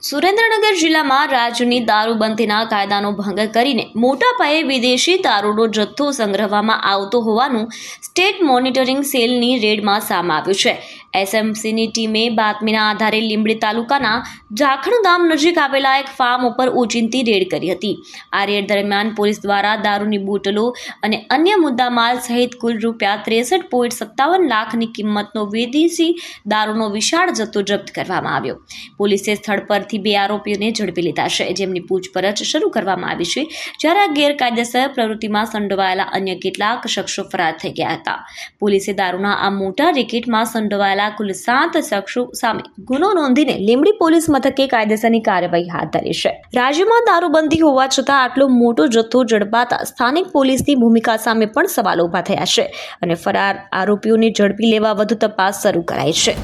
સુરેન્દ્રનગર જિલ્લામાં રાજ્યની દારૂબંધીના કાયદાનો ભંગ કરીને મોટા પાયે વિદેશી દારૂનો જથ્થો સંગ્રહવામાં આવતો હોવાનું સ્ટેટ મોનિટરિંગ સેલની રેડમાં સામે આવ્યું છે। એસએમસીની ટીમે બાતમીના આધારે લીંબડી તાલુકાના જાખણ ગામ નજીક આવેલા એક ફાર્મ ઉપર ઓચિંતી રેડ કરી હતી। આ રેડ દરમિયાન પોલીસ દ્વારા દારૂની બોટલો અને અન્ય મુદ્દામાલ સહિત કુલ ₹63.57 લાખની કિંમતનો વિદેશી દારૂનો વિશાળ જથ્થો જપ્ત કરવામાં આવ્યો। પોલીસે સ્થળ પરથી 2 આરોપીઓને ઝડપી લીધા છે, જેમની પૂછપરછ શરૂ કરવામાં આવી છે, જ્યારે આ ગેરકાયદેસર પ્રવૃત્તિમાં સંડોવાયેલા અન્ય કેટલાક શખ્સો ફરાર થઈ ગયા હતા। પોલીસે દારૂના આ મોટા રેકેટમાં સંડોવાયેલા કુલ 7 શખ્સો સામે ગુનો નોંધીને લીંબડી પોલીસ મથકે કાયદેસરની કાર્યવાહી હાથ ધરી છે। રાજ્યમાં દારૂબંધી હોવા છતાં આટલો મોટો જથ્થો ઝડપાતા સ્થાનિક પોલીસની ભૂમિકા સામે પણ સવાલો ઊભા થયા છે અને ફરાર આરોપીઓને ઝડપી લેવા વધુ તપાસ શરૂ કરાઈ છે।